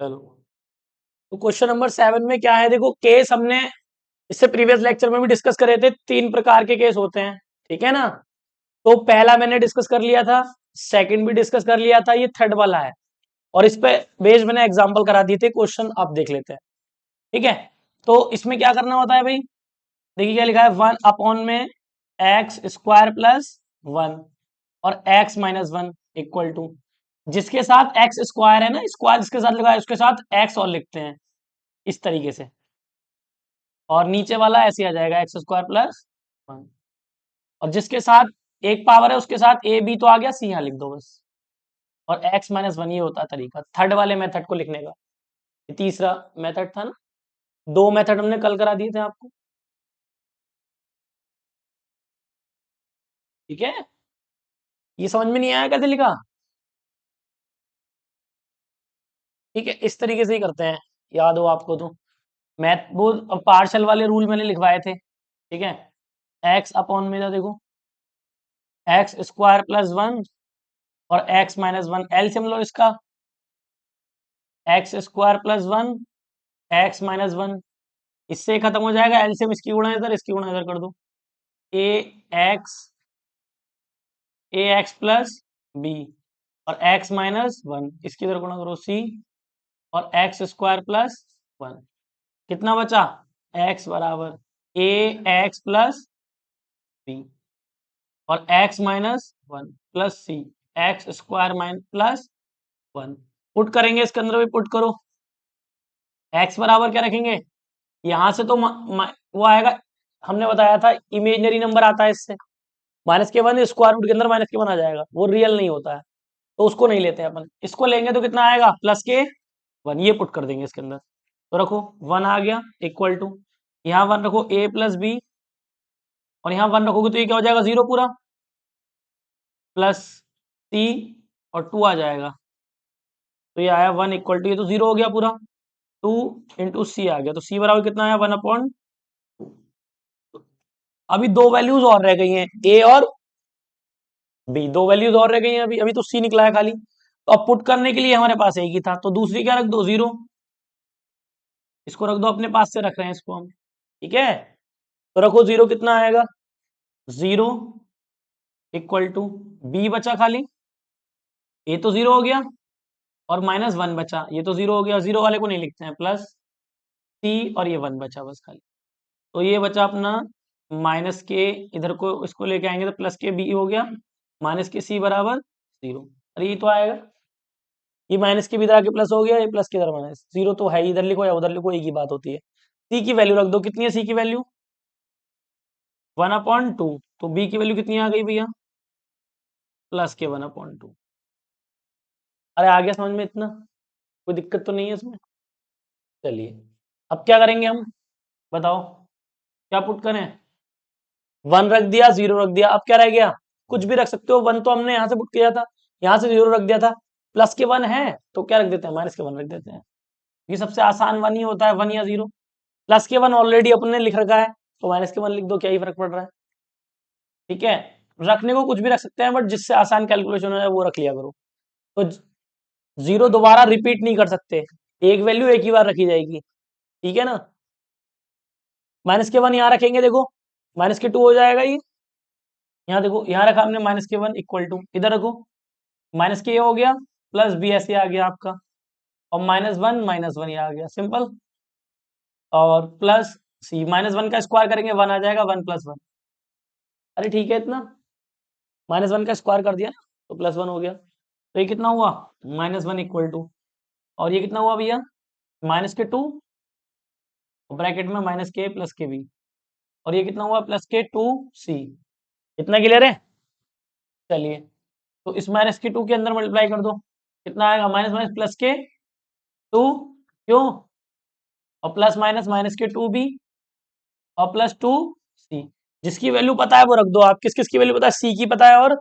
चलो, तो question number 7 में क्या है, देखो केस हमने इससे प्रीवियस लेक्चर में भी डिस्कस करे थे। 3 प्रकार के केस होते हैं, ठीक है ना। तो पहला मैंने डिस्कस कर लिया था, सेकंड भी डिस्कस कर लिया था, ये थर्ड वाला है। और इस पे बेस्ड मैंने एग्जांपल करा दिए थे, क्वेश्चन आप देख लेते हैं, ठीक है। तो इसमें क्या करना होता है भाई, देखिए क्या लिखा है, 1 में एक्स स्क्वायर प्लस 1 और एक्स माइनस 1 इक्वल टू, जिसके साथ एक्स स्क्वायर है ना, स्क्वायर जिसके साथ लिखा है उसके साथ एक्स और लिखते हैं इस तरीके से, और नीचे वाला ऐसे आ जाएगा एक्स स्क्वायर प्लस 1, और जिसके साथ एक पावर है उसके साथ ए बी तो आ गया, सी यहाँ लिख दो बस। और एक्स माइनस 1 ये होता है तरीका थर्ड वाले मेथड को लिखने का। ये तीसरा मेथड था ना, 2 मेथड हमने कल करा दिए थे आपको, ठीक है। ये समझ में नहीं आया कैसे लिखा, ठीक है, इस तरीके से ही करते हैं, याद हो आपको तो। मैथ वो पार्शल वाले रूल मैंने लिखवाए थे, ठीक है। एक्स अपॉन में था देखो, एक्स स्क्वायर प्लस 1 और एक्स माइनस 1, एलसीएम लो इसका, x square plus 1 x minus 1, इससे खत्म हो जाएगा एलसीएम, इसकी गुणा इधर इसकी गुणा इधर कर दो, ए एक्स ए एक्स प्लस बी और एक्स माइनस 1 इसकी इधर गुणा करो सी और एक्स स्क्वायर प्लस 1, कितना बचा, एक्स बराबर ए एक्स प्लस बी और x minus 1 plus c x square minus plus 1। Put करेंगे इसके अंदर भी, पुट करो, एक्स बराबर क्या रखेंगे, यहां से तो वो आएगा, हमने बताया था इमेजिनरी नंबर आता है इससे, माइनस के 1 स्क्वायर रूट के अंदर माइनस के 1 आ जाएगा, वो रियल नहीं होता है, तो उसको नहीं लेते अपन। इसको लेंगे तो कितना आएगा, प्लस के 1, ये पुट कर देंगे इसके अंदर, तो रखो 1 आ गया इक्वल टू, यहाँ 1 रखो ए प्लस बी, और यहाँ 1 रखोगे तो ये क्या हो जाएगा, 0 पूरा, प्लस सी और 2 आ जाएगा, तो ये आया 1 इक्वल टू, ये तो 0 हो गया पूरा, 2 इंटू सी आ गया, तो सी बराबर कितना आया, 1/2। अभी दो वैल्यूज और रह गई हैं, ए और बी, दो वैल्यूज और रह गई हैं, अभी अभी तो सी निकला है खाली, तो अब पुट करने के लिए हमारे पास एक ही था, तो दूसरी क्या रख दो, 0, इसको रख दो, अपने पास से रख रहे हैं इसको हम, ठीक है। तो रखो 0, कितना आएगा, 0 इक्वल टू, बी बचा खाली, ए तो 0 हो गया और माइनस 1 बचा, ये तो 0 हो गया, 0 वाले को नहीं लिखते हैं, प्लस सी और ये 1 बचा बस खाली, तो ये बचा अपना माइनस के, इधर को इसको लेके आएंगे तो प्लस के बी हो गया, माइनस के सी बराबर 0, अरे ये तो आएगा, ये माइनस के भी इधर आके प्लस हो गया, ये प्लस के इधर माइनस, 0 तो है, इधर लिखो या उधर लिखो एक ही बात होती है। सी की वैल्यू रख दो, कितनी है सी की वैल्यू, 1/2, तो बी की वैल्यू कितनी आ गई भैया, प्लस के 1/2। अरे आ गया समझ में इतना, कोई दिक्कत तो नहीं है इसमें। चलिए अब क्या करेंगे हम, बताओ क्या पुट करें, 1 रख दिया, 0 रख दिया, अब क्या रह गया, कुछ भी रख सकते हो, 1 तो हमने यहाँ से पुट किया था, यहाँ से 0 रख दिया था, प्लस के 1 है तो क्या रख देते हैं, माइनस के 1 रख देते हैं, ये सबसे आसान 1 ही होता है, 1 या 0, प्लस के 1 ऑलरेडी अपने लिख रखा है, तो माइनस के 1 लिख दो, क्या ही फर्क पड़ रहा है, ठीक है। रखने को कुछ भी रख सकते हैं, बट जिससे आसान कैलकुलेशन हो जाए वो रख लिया करो, तो 0 दोबारा रिपीट नहीं कर सकते, एक वैल्यू एक ही बार रखी जाएगी, ठीक है ना। माइनस के 1 यहाँ रखेंगे, देखो माइनस के 2 हो जाएगा ये, यहाँ देखो यहाँ रखा हमने माइनस के 1 इक्वल टू, इधर रखो माइनस के हो गया, प्लस बी ऐसे आ गया आपका, और -1 -1 ये आ गया सिंपल, और प्लस सी, -1 का स्क्वायर करेंगे 1 आ जाएगा, 1 + 1, अरे ठीक है इतना, -1 का स्क्वायर कर दिया ना तो +1 हो गया, तो ये कितना हुआ, -1 इक्वल टू, और ये कितना हुआ भैया, -2 ब्रैकेट में -k + kb, और ये कितना हुआ, +k2c, इतना क्लियर है। चलिए तो इस -k2 के अंदर मल्टीप्लाई कर दो, कितना आएगा, माइनस माइनस प्लस के 2, क्यों, और प्लस माइनस -k2b और +2c, जिसकी वैल्यू पता है वो रख दो, आप किस किस की वैल्यू पता है, सी की पता है और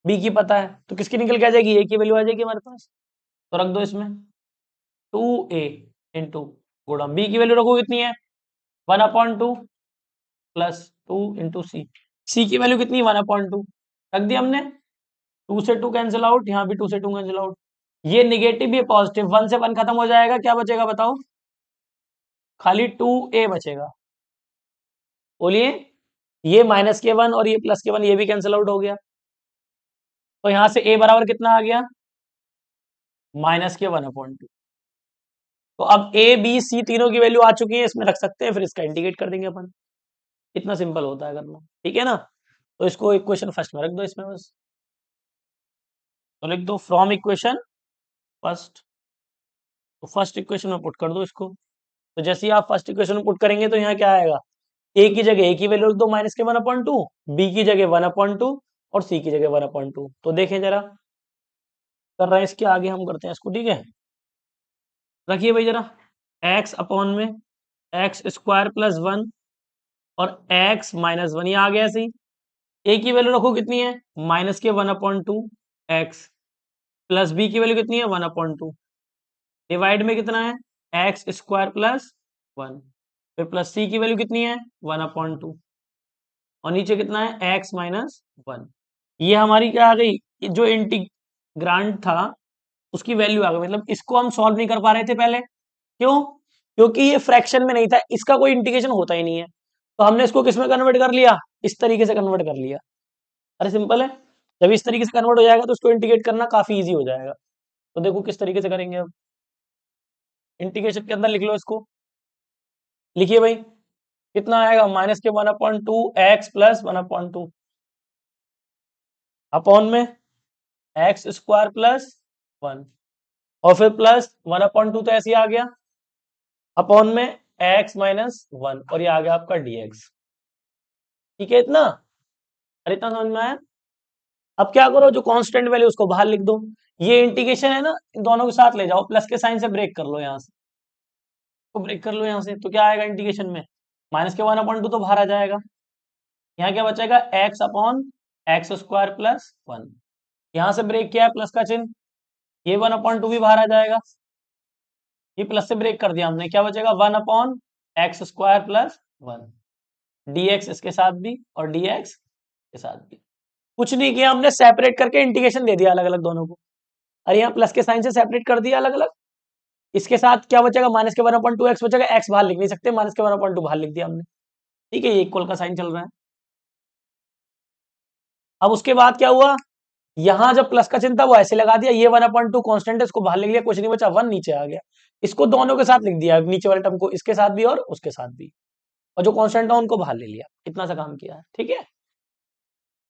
बी की पता है, तो किसकी निकल के आ जाएगी, ए की वैल्यू आ जाएगी हमारे पास, तो रख दो इसमें 2a इंटू गुणा बी की वैल्यू रखो कितनी है, 1/2 प्लस 2 इंटू सी की वैल्यू कितनी है, 1/2 रख दी हमने, 2 से 2 कैंसिल आउट, यहाँ भी 2 से 2 कैंसिल आउट, ये निगेटिव ये पॉजिटिव, 1 से 1 खत्म हो जाएगा, क्या बचेगा बताओ? खाली 2a बचेगा। बोलिए, ये -k1 और ये +k1 ये भी कैंसिल आउट हो गया, तो यहां से a बराबर कितना आ गया? -k1/2। तो अब a b c तीनों की वैल्यू आ चुकी है, इसमें रख सकते हैं, फिर इसका इंटीग्रेट कर देंगे अपन। इतना सिंपल होता है करना, ठीक है ना? तो इसको इक्वेशन फर्स्ट में रख दो इसमें बस, तो लिख दो फ्रॉम इक्वेशन फर्स्ट। तो फर्स्ट इक्वेशन में पुट कर दो इसको। तो जैसे ही आप फर्स्ट इक्वेशन में पुट करेंगे तो यहाँ क्या आएगा? ए की जगह ए की वैल्यू लिख दो -k1/2, बी की जगह 1/2 और सी की जगह 1/2। तो देखें जरा, कर रहे हैं इसके आगे, हम करते हैं इसको, ठीक है? रखिए भाई जरा, x अपॉन में x² + 1 और x -1 ये आ गया ऐसे ही। ए की वैल्यू रखो कितनी है? -k1/2 x प्लस बी की वैल्यू कितनी है? 1/2 डिवाइड में कितना है? x² + 1 फिर प्लस सी की वैल्यू कितनी है? 1/2 और नीचे कितना है? x - 1। ये हमारी क्या आ गई? ये जो इंटीग्रांड था उसकी वैल्यू आ गई। मतलब इसको हम सॉल्व नहीं कर पा रहे थे पहले, क्यों? क्योंकि ये फ्रैक्शन में नहीं था, इसका कोई इंटीग्रेशन होता ही नहीं है, तो हमने इसको किस में कन्वर्ट कर लिया? इस तरीके से कन्वर्ट कर लिया। अरे सिंपल है, जब इस तरीके से कन्वर्ट हो जाएगा तो उसको इंटीग्रेट करना काफी इजी हो जाएगा। तो देखो किस तरीके से करेंगे अब, इंटीग्रेशन के अंदर लिख लो इसको। लिखिए भाई, कितना आएगा? -k1/2 x + 1/2 अपॉन में x² + 1 और फिर प्लस 1/2 तो ऐसे ही आ गया, अपॉन में x - 1 और ये आ गया आपका dx। ठीक है इतना? अरे इतना समझ में आया? अब क्या करो, जो कांस्टेंट वैल्यू उसको बाहर लिख दो। ये इंटीग्रेशन है ना, इन दोनों के साथ ले जाओ, प्लस के साइन से ब्रेक कर लो, यहाँ से तो ब्रेक कर लो यहाँ से, तो क्या आएगा इंटीग्रेशन में? -k1/2 तो बाहर आ जाएगा। यहाँ क्या बचेगा? x/(x²+ 1) यहाँ से ब्रेक किया है प्लस का चिन्ह, ये 1/2 भी बाहर आ जाएगा। ये प्लस से ब्रेक कर दिया हमने, क्या बचेगा? 1/(x²+ 1) dx इसके साथ भी और dx के साथ भी। कुछ नहीं किया हमने, सेपरेट करके इंटीग्रेशन दे दिया अलग अलग दोनों को। अरे यहाँ प्लस के साइन से सेपरेट कर दिया अलग अलग। इसके साथ क्या बचेगा? -k1/2 x बचेगा, x बाहर लिख नहीं सकते, -k1/2 बाहर लिख दिया हमने। ठीक है, ये इक्वल का साइन चल रहा है। अब उसके बाद क्या हुआ? यहां जब प्लस का चिन्ह था वो ऐसे लगा दिया, ये 1/2 कांस्टेंट है, इसको बाहर लिख लिया, कुछ नहीं बचा, 1 नीचे आ गया। इसको दोनों के साथ लिख दिया, नीचे वाले टर्म को इसके साथ भी और उसके साथ भी, और जो कांस्टेंट था उनको बाहर ले लिया। इतना सा काम किया है, ठीक है?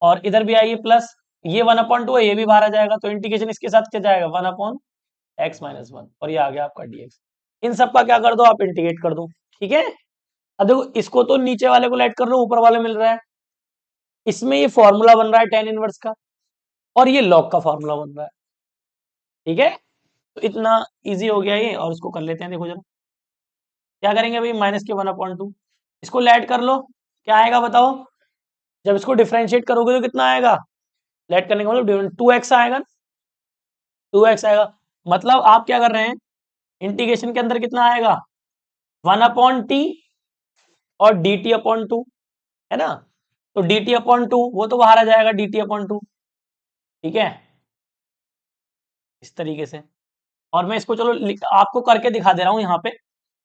और इधर भी आइए प्लस, ये 1/2 है, ये भी बाहर आ जाएगा, तो इंटीग्रेशन इसके साथ क्या जाएगा? 1/x - 1 और ये आ गया आपका dx। इन सब का क्या कर दो आप? इंटीग्रेट कर दो, ठीक है? अब देखो, इसको तो नीचे वाले को लेट कर लो, ऊपर वाले मिल रहा है, इसमें ये फॉर्मूला बन रहा है tan इनवर्स का, और ये log का फॉर्मूला बन रहा है, ठीक है? तो इतना इजी हो गया ये, और इसको कर लेते हैं। देखो जरा क्या करेंगे भाई, -k1/2 इसको लेट कर लो, क्या आएगा बताओ? जब इसको डिफरेंशिएट करोगे तो कितना आएगा? लेट करने का मतलब 2x आएगा ना, 2x आएगा। मतलब आप क्या कर रहे हैं, इंटीग्रेशन के अंदर कितना आएगा? 1/t और dt/2, है ना? तो dt/2 वो तो बाहर आ जाएगा, dt/2, ठीक है? इस तरीके से। और मैं इसको चलो आपको करके दिखा दे रहा हूं यहाँ पे।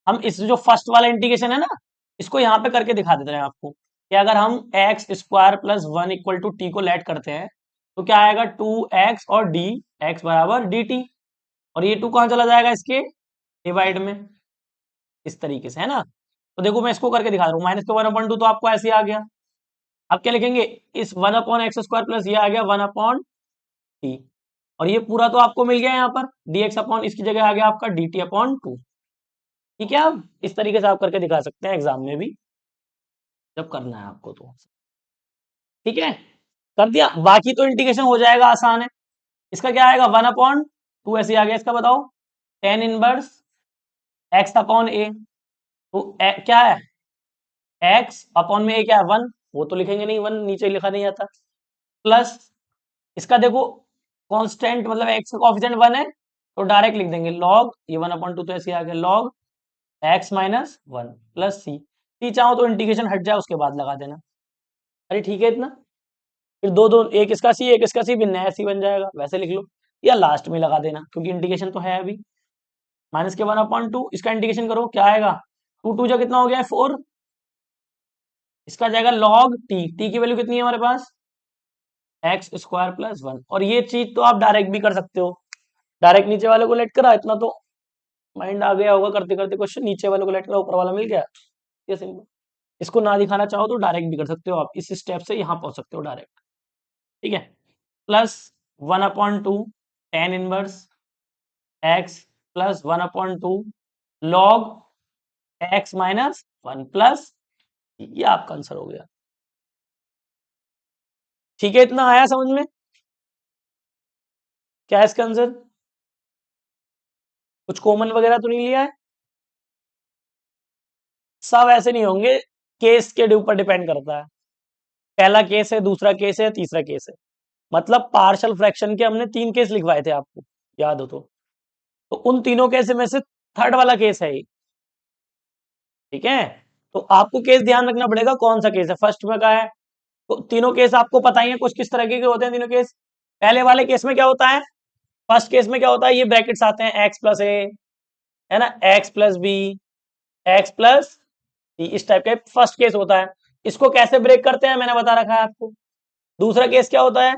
हम इस जो फर्स्ट वाला इंटीग्रेशन है ना, इसको यहाँ पे करके दिखा देते हैं आपको, कि अगर हम x² + 1 = t को लेट करते हैं तो क्या आएगा? 2x और dx = dt, और ये 2 कहां चला जाएगा? इसके डिवाइड में, इस तरीके से, है ना? तो देखो मैं इसको करके दिखा रहा हूँ, -k1/2 तो आपको ऐसे ही आ गया। अब क्या लिखेंगे? इस 1/x² प्लस ये आ गया 1/t, और ये पूरा तो आपको मिल गया यहाँ पर, dx अपॉन इसकी जगह आ गया आपका dt/2। ठीक है? अब इस तरीके से आप करके दिखा सकते हैं एग्जाम में भी, जब करना है आपको तो। ठीक है, कर दिया। बाकी तो इंटीग्रेशन हो जाएगा, आसान है। इसका क्या आएगा? 1/2 ऐसे आ गया, इसका बताओ। tan इनवर्स x/a, तो क्या है? x अपॉन में a क्या है? 1, वो तो लिखेंगे नहीं, 1 नीचे लिखा नहीं आता, प्लस इसका देखो कांस्टेंट, मतलब x का कोएफिशिएंट 1 है, तो डायरेक्ट लिख देंगे log, ये 1/2 तो ऐसे आ गया, log x - 1 प्लस c चाहो तो इंटीग्रेशन हट जाए उसके बाद लगा देना। अरे ठीक है इतना, फिर दो दो, एक इसका सी एक इसका सी, भी नया सी बन जाएगा, वैसे लिख लो। या लास्ट में लगा देना, क्योंकि इंटीग्रेशन तो है अभी। माइनस के 1/2, इसका इंटीग्रेशन करो, क्या आएगा, 2 जा कितना हो गया है 4, इसका जाएगा log t की वैल्यू कितनी है हमारे पास, x² + 1। और ये चीज तो आप डायरेक्ट भी कर सकते हो, डायरेक्ट नीचे वाले को लेट करा, इतना तो माइंड आ गया होगा करते करते क्वेश्चन, नीचे वाले को लेट करा ऊपर वाला मिल गया, ये सिंपल। इसको ना दिखाना चाहो तो डायरेक्ट भी कर सकते हो आप, इस स्टेप से यहाँ पहुंच सकते हो डायरेक्ट, ठीक है। Plus 1/2 tan inverse x plus 1/2 log x - 1 plus, ये आपका आंसर हो गया। ठीक है, इतना आया समझ में, क्या है इसका आंसर, कुछ कॉमन वगैरह तो नहीं लिया है, सब ऐसे नहीं होंगे, केस के ऊपर डिपेंड करता है, पहला केस है, दूसरा केस है, तीसरा केस है। मतलब पार्शियल फ्रैक्शन के हमने 3 केस लिखवाए थे आपको, याद हो तो उन तीनों केस में से थर्ड वाला केस है ये, ठीक है। तो आपको केस ध्यान रखना पड़ेगा कौन सा केस है, फर्स्ट में का है, तो तीनों केस आपको पता ही है कुछ किस तरह के होते हैं तीनों केस। पहले वाले केस में क्या होता है, फर्स्ट केस में क्या होता है, ये ब्रैकेट्स आते हैं x+a, है ना, x+b, x+c, इस टाइप का फर्स्ट केस होता है। इसको कैसे ब्रेक करते हैं मैंने बता रखा है आपको। दूसरा केस क्या होता है,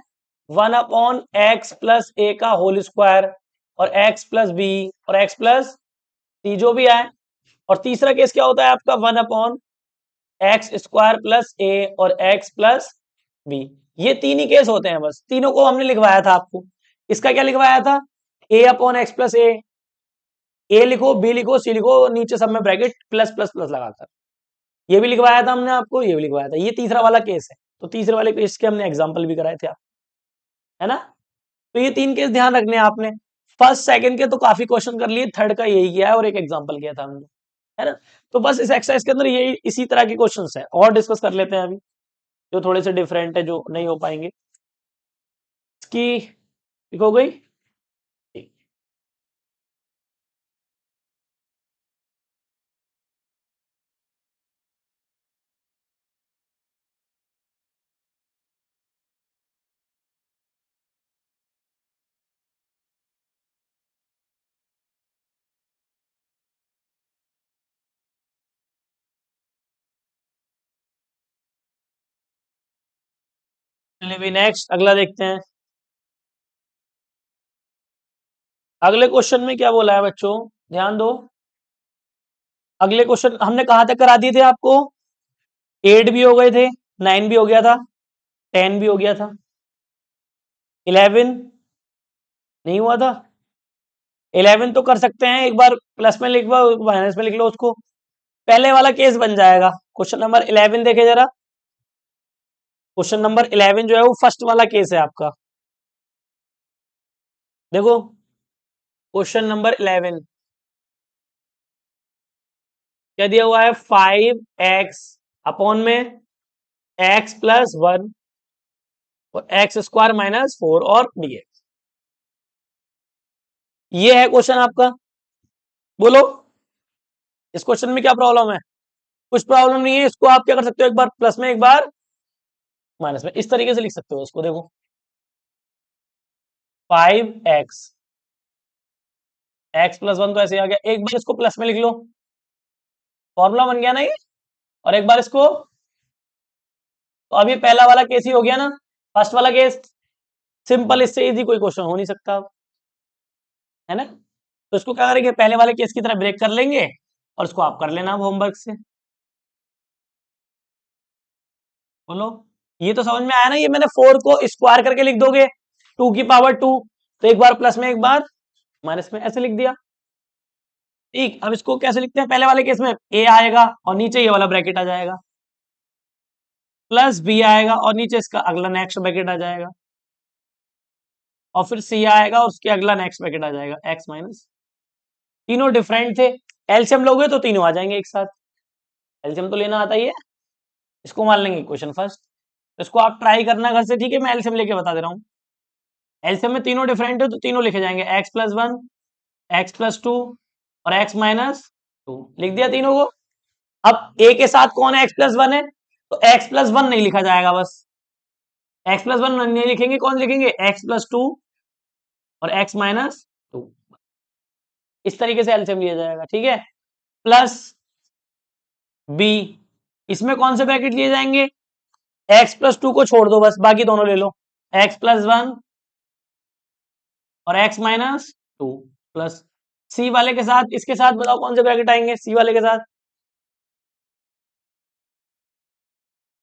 1/x+a का होल स्क्वायर और x+b और x+c जो भी आए। और तीसरा केस क्या होता है आपका, 1/x² + a और x+b। ये तीन ही केस होते हैं, बस तीनों को हमने लिखवाया था आपको। इसका क्या लिखवाया था, a/x+a, a लिखो, b लिखो, c लिखो, नीचे सब में ब्रैकेट प्लस प्लस प्लस लगाकर, ये भी लिखवाया था हमने आपको, ये भी लिखवाया था। ये तीसरा वाला केस है, तो तीसरे वाले केस के हमने एग्जाम्पल भी कराए थे आप, है ना। तो ये 3 केस ध्यान रखने हैं आपने। फर्स्ट सेकंड के तो काफी क्वेश्चन कर लिए, थर्ड का यही किया है और एक एग्जाम्पल किया था हमने, है ना। तो बस इस एक्सरसाइज के अंदर यही इसी तरह के क्वेश्चंस हैं, और डिस्कस कर लेते हैं अभी जो थोड़े से डिफरेंट है, जो नहीं हो पाएंगे। इसकी ठीक हो गई, ठीक। चलिए भी नेक्स्ट अगला देखते हैं। अगले क्वेश्चन में क्या बोला है बच्चों, ध्यान दो। अगले क्वेश्चन हमने कहां तक करा दिए थे आपको, 8 भी हो गए थे, 9 भी हो गया था, 10 भी हो गया था, 11 नहीं हुआ था। 11 तो कर सकते हैं, एक बार प्लस में लिख लो, माइनस में लिख लो उसको, पहले वाला केस बन जाएगा। क्वेश्चन नंबर 11 देखे जरा, क्वेश्चन नंबर 11 जो है वो फर्स्ट वाला केस है आपका। देखो क्वेश्चन नंबर 11 क्या दिया हुआ है, 5x में x+1 और x² - 4 और dx। ये है क्वेश्चन आपका, बोलो इस क्वेश्चन में क्या प्रॉब्लम है, कुछ प्रॉब्लम नहीं है। इसको आप क्या कर सकते हो, एक बार प्लस में एक बार माइनस में, इस तरीके से लिख सकते हो इसको। देखो 5x, x+1 तो ऐसे आ गया, एक बार इसको प्लस में लिख लो, फॉर्मूला बन गया ना ये। और एक बार इसको, तो अभी पहला वाला केस ही हो गया ना, फर्स्ट वाला केस सिंपल, इससे इजी कोई क्वेश्चन हो नहीं सकता, है ना। तो इसको क्या करेंगे, पहले वाले केस की तरह ब्रेक कर लेंगे और इसको आप कर लेना होमवर्क से। बोलो, ये तो समझ में आया ना, ये मैंने 4 को स्क्वायर करके लिख दोगे 2 की पावर 2, तो एक बार प्लस में एक बार माइनस में, ऐसे लिख दिया। ठीक, अब इसको कैसे लिखते हैं, पहले वाले केस में a आएगा और नीचे ये वाला ब्रैकेट आ जाएगा, प्लस b आएगा और नीचे इसका अगला नेक्स्ट ब्रैकेट आ जाएगा, और फिर c आएगा और उसके अगला नेक्स्ट ब्रैकेट आ जाएगा, x माइनस। तीनों डिफरेंट थे, एलसीएम लोगे तो तीनों आ जाएंगे एक साथ, एलसीएम तो लेना आता ही है। इसको मान लेंगे क्वेश्चन फर्स्ट, इसको आप ट्राई करना घर से, ठीक है, मैं एलसीएम लेके बता दे रहा हूँ। एलसीएम में तीनों डिफरेंट है तो तीनों लिखे जाएंगे, x+1, x+2 और x-2, लिख दिया तीनों को। अब a के साथ कौन है, x+1 है, तो x+1 नहीं लिखा जाएगा, बस x+1 नहीं लिखेंगे, कौन लिखेंगे, x+2 और x माइनस 2, इस तरीके से एलसीएम लिया जाएगा, ठीक है। प्लस b, इसमें कौन से ब्रैकेट लिए जाएंगे, x प्लस 2 को छोड़ दो, बस बाकी दोनों ले लो, x प्लस 1 और x माइनस 2, प्लस c वाले के साथ, इसके साथ बताओ कौन से ब्रैकेट आएंगे c वाले के साथ,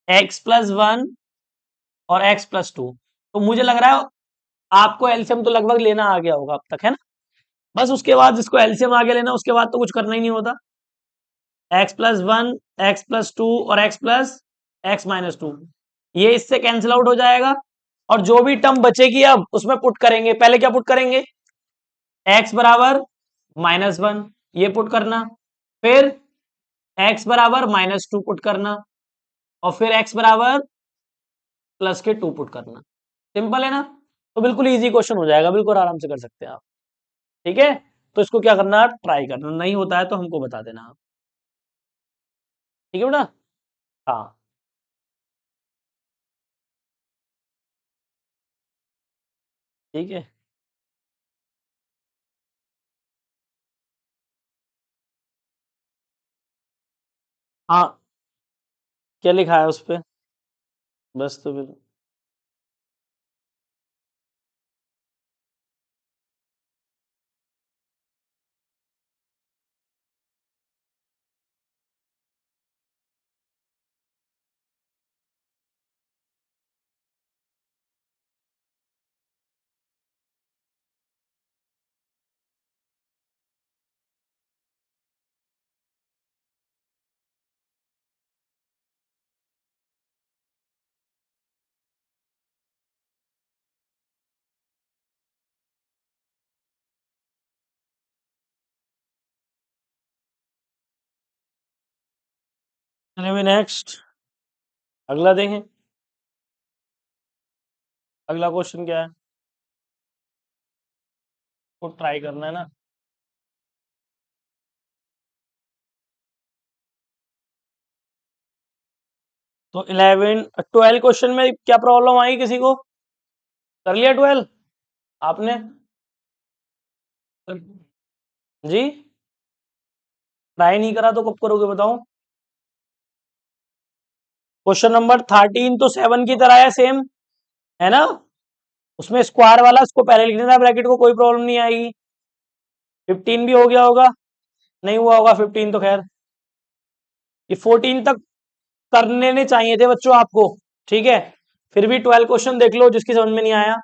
x प्लस 1 और x प्लस 2। तो मुझे लग रहा है आपको एलसीएम तो लगभग लेना आ गया होगा अब तक, है ना। बस उसके बाद जिसको एलसीएम आगे लेना उसके बाद तो कुछ करना ही नहीं होता। x प्लस 1, x प्लस 2 और x प्लस x माइनस 2, ये इससे कैंसिल आउट हो जाएगा, और जो भी टर्म बचेगी अब उसमें पुट करेंगे। पहले क्या पुट करेंगे, x बराबर -1, ये पुट करना, फिर x बराबर -2 पुट करना, और फिर x बराबर प्लस के 2 पुट करना। सिंपल है ना। तो बिल्कुल इजी क्वेश्चन हो जाएगा, बिल्कुल आराम से कर सकते हैं आप, ठीक है। तो इसको क्या करना, ट्राई करना, नहीं होता है तो हमको बता देना आप, ठीक है बेटा। हाँ ठीक है। हाँ, क्या लिखा है उस पे, बस तो फिर चलिए नेक्स्ट, अगला देखें। अगला क्वेश्चन क्या है, को ट्राई करना है ना। तो 11 12 क्वेश्चन में क्या प्रॉब्लम आई किसी को, कर लिया 12 आपने जी, ट्राई नहीं करा तो कब करोगे बताओ। क्वेश्चन नंबर 13 तो 7 की तरह है, सेम है ना। उसमें स्क्वायर वाला इसको पहले लिख देना ब्रैकेट को, कोई प्रॉब्लम नहीं आएगी। 15 भी हो गया होगा, नहीं हुआ होगा 15 तो खैर, ये 14 तक करने ने चाहिए थे बच्चों आपको, ठीक है। फिर भी 12 क्वेश्चन देख लो जिसकी समझ में नहीं आया,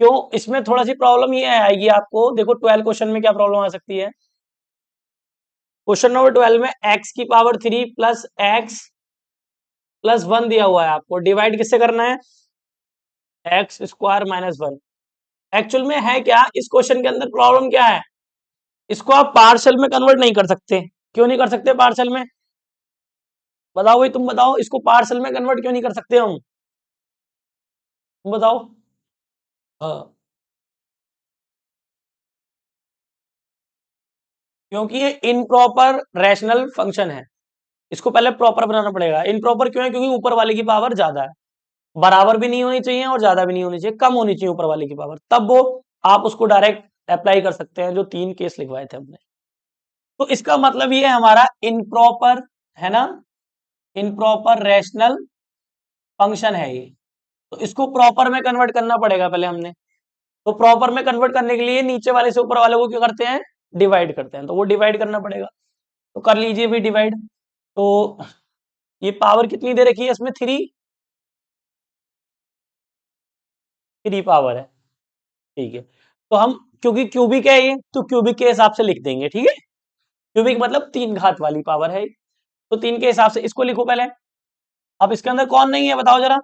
क्यों, इसमें थोड़ा सी प्रॉब्लम ये आएगी आपको। देखो 12 क्वेश्चन में क्या प्रॉब्लम आ सकती है। क्वेश्चन नंबर 12 में x की पावर 3 प्लस x प्लस 1 दिया हुआ है आपको, डिवाइड किससे करना है, एक्स स्क्वायर माइनस 1। एक्चुअल में है क्या इस क्वेश्चन के अंदर, प्रॉब्लम क्या है, इसको आप पार्शियल में कन्वर्ट नहीं कर सकते। क्यों नहीं कर सकते पार्शियल में, बताओ भाई तुम बताओ, इसको पार्शियल में कन्वर्ट क्यों नहीं कर सकते हम, तुम बताओ। हाँ, क्योंकि ये इनप्रॉपर रैशनल फंक्शन है, इसको पहले प्रॉपर बनाना पड़ेगा। इनप्रॉपर क्यों है, क्योंकि ऊपर वाले की पावर ज्यादा है, बराबर भी नहीं होनी चाहिए और ज्यादा भी नहीं होनी चाहिए, कम होनी चाहिए ऊपर वाले की पावर, तब वो आप उसको डायरेक्ट अप्लाई कर सकते हैं, जो 3 केस लिखवाए थे हमने। तो इसका मतलब ये है हमारा इनप्रॉपर, है ना, इनप्रॉपर रैशनल फंक्शन है ये। तो इसको प्रॉपर में कन्वर्ट करना पड़ेगा पहले हमने। तो प्रॉपर में कन्वर्ट करने के लिए नीचे वाले से ऊपर वाले को क्या करते हैं, डिवाइड करते हैं, तो वो डिवाइड करना पड़ेगा। तो कर लीजिए भी डिवाइड। तो ये पावर कितनी दे रखी है इसमें, 3 पावर है, ठीक है। तो हम, क्योंकि क्यूबिक है ये, तो क्यूबिक के हिसाब से लिख देंगे, ठीक है। क्यूबिक मतलब 3 घात वाली पावर है, तो 3 के हिसाब से इसको लिखो पहले। अब इसके अंदर कौन नहीं है बताओ जरा,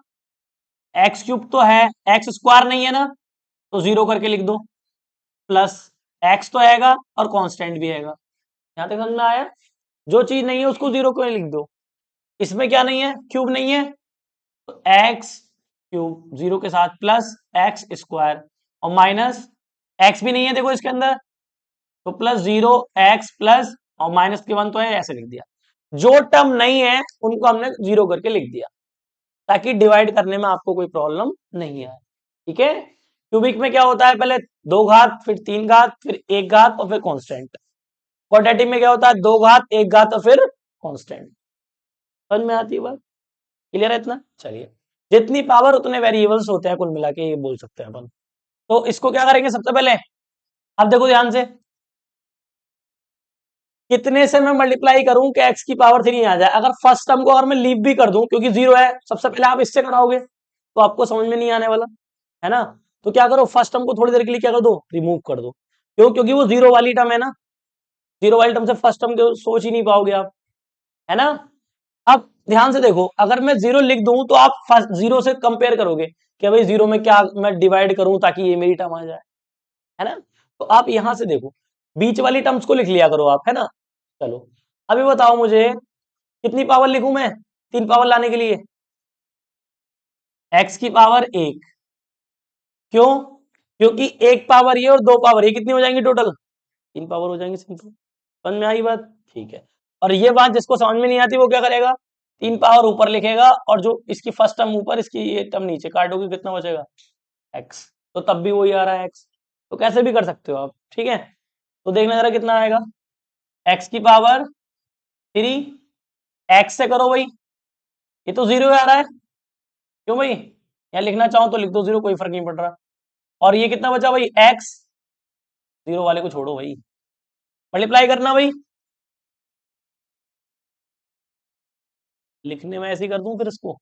एक्स क्यूब तो है, एक्स स्क्वायर नहीं है ना, तो 0 करके लिख दो, प्लस एक्स तो आएगा और कांस्टेंट भी आएगा। यहां तक समझ में आया, जो चीज नहीं है उसको 0 क्यों लिख दो। इसमें क्या नहीं है, क्यूब नहीं है, तो एक्स क्यूब 0 के साथ, प्लस एक्स स्क्वायर, और माइनस एक्स भी नहीं है देखो इसके अंदर, तो प्लस 0 एक्स प्लस, और माइनस के 1 तो है, ऐसे लिख दिया। जो टर्म नहीं है उनको हमने 0 करके लिख दिया, ताकि डिवाइड करने में आपको कोई प्रॉब्लम नहीं है, ठीक है। क्यूबिक में क्या होता है, पहले 2 घात, फिर 3 घात, फिर 1 घात और फिर कांस्टेंट। क्वाड्रेटिक में क्या होता है, 2 घात, 1 घात और फिर कांस्टेंट। समझ में आती है बात? क्लियर है इतना? चलिए, जितनी पावर उतने वेरिएबल्स होते हैं कुल मिला के, ये बोल सकते हैं अपन। तो इसको क्या करेंगे सबसे पहले, अब देखो ध्यान से, कितने से मैं मल्टीप्लाई करूं कि x की पावर 3 आ जाए। अगर फर्स्ट टर्म को अगर मैं लीव भी कर दूं, क्योंकि 0 है, सबसे पहले आप इससे कटाओगे तो आपको समझ में नहीं आने वाला है ना। तो क्या करो, फर्स्ट टर्म को थोड़ी देर के लिए क्या कर दो, रिमूव कर दो। क्यों? क्योंकि वो 0 वाली टर्म है ना, 0 वाली टर्म से फर्स्ट टर्म को सोच ही नहीं पाओगे आप, है ना। अब ध्यान से देखो, अगर मैं 0 लिख दूं तो आप फर्स्ट 0 से कंपेयर करोगे कि भाई 0 में क्या मैं डिवाइड करूं ताकि ये मेरी टर्म आ जाए, है ना। तो आप यहां से देखो, बीच वाली टर्म्स को लिख लिया करो आप, है ना। चलो, अभी बताओ मुझे कितनी पावर लिखूं मैं 3 पावर लाने के लिए, x की पावर 1। क्यों? क्योंकि 1 पावर ये और 2 पावर ये कितनी हो जाएंगी टोटल, 3 पावर हो जाएंगी, सिंपल। समझ में आई बात? ठीक है। और ये बात जिसको समझ में नहीं आती वो क्या करेगा, 3 पावर ऊपर लिखेगा और जो इसकी फर्स्ट टर्म ऊपर, इसकी ये टर्म नीचे काटोगे, कितना बचेगा, x। तो तब भी वही आ रहा है x। तो कैसे भी कर सकते हो आप, ठीक है। तो देखना जरा कितना आएगा, x की पावर 3, x से करो भाई, ये तो 0 आ रहा है। क्यों भाई, यहाँ लिखना चाहो तो लिख दो 0, कोई फर्क नहीं पड़ रहा। और ये कितना बचा भाई, x। 0 वाले को छोड़ो भाई, मल्टीप्लाई करना भाई, लिखने में ऐसे ही कर दूं फिर इसको,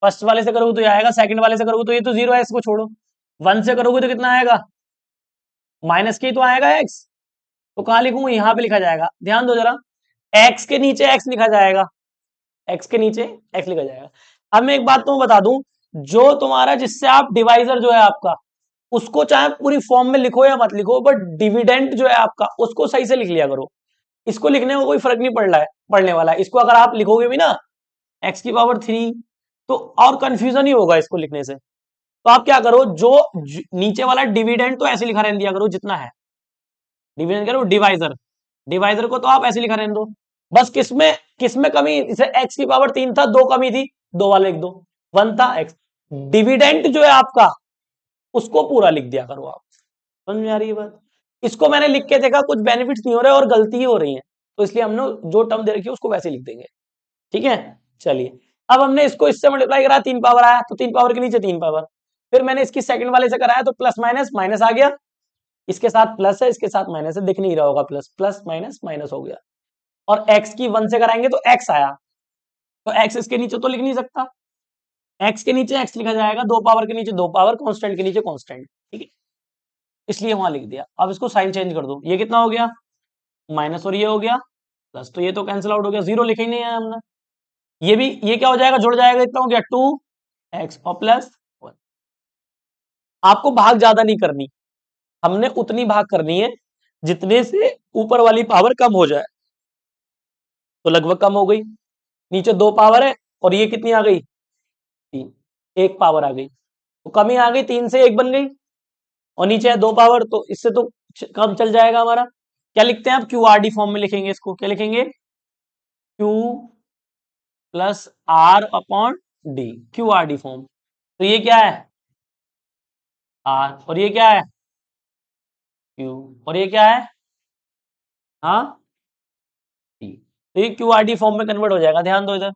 फर्स्ट वाले से करोगे तो ये आएगा, सेकंड वाले से करोगे तो ये तो 0 है, इसको छोड़ो। 1 से करोगे तो कितना आएगा, माइनस के ही तो आएगा x। तो कहां लिखूंगा, यहां पे लिखा जाएगा, ध्यान दो जरा, x के नीचे x लिखा जाएगा, x के नीचे x लिखा जाएगा। अब मैं एक बात तुम्हें बता दूं, जो तुम्हारा जिससे आप डिवाइजर जो है आपका, उसको चाहे पूरी फॉर्म में लिखो या मत लिखो, बट डिविडेंड जो है आपका उसको सही से लिख लिया करो। इसको लिखने में कोई फर्क नहीं पड़ रहा है, पड़ने वाला है। इसको अगर आप लिखोगे भी ना x की पावर 3, तो और कंफ्यूजन ही होगा इसको लिखने से। तो आप क्या करो, जो नीचे वाला डिविडेंड तो ऐसे लिखा रहने दिया करो जितना है, डिविडेंड करो डिवाइजर, डिवाइजर को तो आप ऐसे लिखा रहने दो। बस किसमें किसमें कमी, इसे x की पावर 3 था, 2 कमी थी, 2 वाले लिख दो, 1 था x। डिविडेंड जो है आपका उसको पूरा लिख दिया करो आप। समझ में आ रही है बात? इसको मैंने लिख के देखा, कुछ बेनिफिट्स नहीं हो रहे और गलती ही हो रही है, तो इसलिए हमने जो टर्म दे रखी है उसको वैसे लिख देंगे, ठीक है। चलिए, अब हमने इसको इससे मल्टीप्लाई करा, 3 पावर आया, तो 3 पावर के नीचे 3 पावर। फिर मैंने इसकी सेकंड वाले से कराया तो प्लस माइनस माइनस आ गया, इसके साथ प्लस है, इसके साथ माइनस है, दिख नहीं रहा होगा, प्लस प्लस माइनस माइनस हो गया। और x की 1 से कराएंगे तो x आया, तो x इसके नीचे तो लिख नहीं सकता, x के नीचे x लिखा जाएगा, 2 पावर के नीचे 2 पावर, कांस्टेंट के नीचे कांस्टेंट, ठीक है। इसलिए वहां लिख दिया। अब इसको साइन चेंज कर दो, ये कितना हो गया, माइनस, और ये हो गया प्लस, तो ये तो कैंसिल आउट हो गया, 0 लिखा ही नहीं है हमने। ये भी, ये क्या हो जाएगा, जुड़ जाएगा, इतना हो गया 2x और प्लस 1। आपको भाग ज्यादा नहीं करनी, हमने उतनी भाग करनी है जितने से ऊपर वाली पावर कम हो जाए। तो लगभग कम हो गई, नीचे 2 पावर है और ये कितनी आ गई, 3, 1 पावर आ गई, तो कमी आ गई, 3 से 1 बन गई। और नीचे है 2 पावर, तो इससे तो कम चल जाएगा हमारा। क्या लिखते हैं आप, क्यू आर डी फॉर्म में लिखेंगे इसको, क्या लिखेंगे, Q plus R upon D, Q R D form. तो ये क्या है, आर, और ये क्या है, क्यू, और ये क्या है, हाँ, डी। तो ये क्यू आर डी फॉर्म में कन्वर्ट हो जाएगा। ध्यान दो इधर,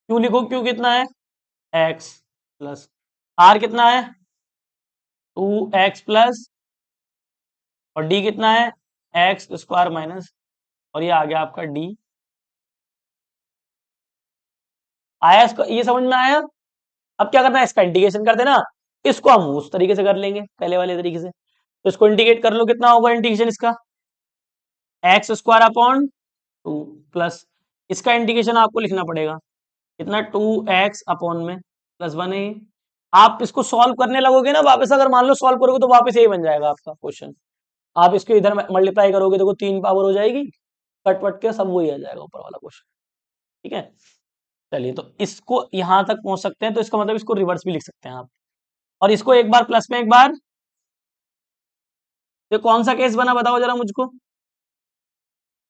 क्यू लिखो, क्यू कितना है, एक्स प्लस आर कितना है, 2x प्लस, और डी कितना है, एक्स स्क्वायर माइनस, और ये आ गया आपका डी। आया इसको, ये समझ में आया? अब क्या करना है, इसका इंटीग्रेशन कर देना। इसको हम उस तरीके से कर लेंगे, पहले वाले तरीके से। तो इसको इंटीग्रेट कर लो, कितना होगा इंटीग्रेशन इसका, एक्स स्क्वायर अपॉन 2 प्लस, इसका इंटीग्रेशन आपको लिखना पड़ेगा, कितना, 2x अपॉन में प्लस 1 है। आप इसको सॉल्व करने लगोगे ना वापस, अगर मान लो सॉल्व करोगे तो वापस यही बन जाएगा आपका क्वेश्चन। आप इसको इधर मल्टीप्लाई करोगे, देखो 3 पावर हो जाएगी, कट वट के सब वही आ जाएगा ऊपर वाला क्वेश्चन, ठीक है। चलिए, तो इसको यहां तक पहुंच सकते हैं, तो इसका मतलब इसको रिवर्स भी लिख सकते हैं आप, और इसको एक बार प्लस में एक बार। तो कौन सा केस बना बताओ जरा मुझको,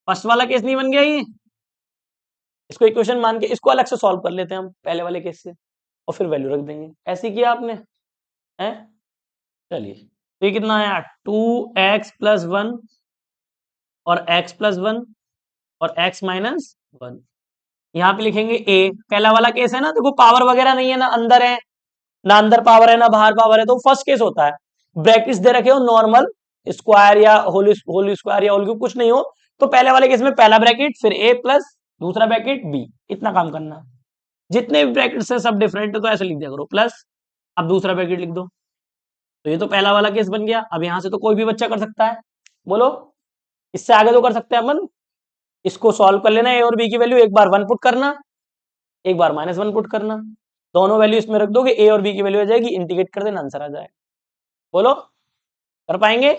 फर्स्ट वाला केस नहीं बन गया ये? इसको इक्वेशन मान के इसको अलग से सॉल्व कर लेते हैं हम पहले वाले केस से, और फिर वैल्यू रख देंगे, ऐसे किया आपने। है। चलिए, तो ये कितना आया, 2x+1 और x+1 और x-1। यहाँ पे लिखेंगे a। पहला वाला केस है ना, देखो पावर वगैरह नहीं है, ना अंदर है, ना अंदर पावर है, ना बाहर पावर है, तो फर्स्ट केस होता है। ब्रैकेट्स दे रखे हो नॉर्मल, स्क्वायर या होल स्क्वायर या होल क्यूब कुछ नहीं हो, तो पहले वाले केस में पहला ब्रैकेट, फिर a प्लस दूसरा ब्रैकेट b, इतना काम करना। जितने भी ब्रैकेट्स हैं सब डिफरेंट है, तो ऐसे लिख दिया करो प्लस, अब दूसरा ब्रैकेट लिख दो। तो ये तो पहला वाला केस बन गया। अब यहां से तो कोई भी बच्चा कर सकता है, बोलो, इससे आगे तो कर सकते हैं अपन। इसको सॉल्व कर लेना, ए और बी की वैल्यू, एक बार 1 पुट करना, एक बार -1 पुट करना, दोनों वैल्यू इसमें रख दोगे, ए और बी की वैल्यू आ जाएगी, इंटीग्रेट कर देना, आंसर आ जाएगा। बोलो, कर पाएंगे?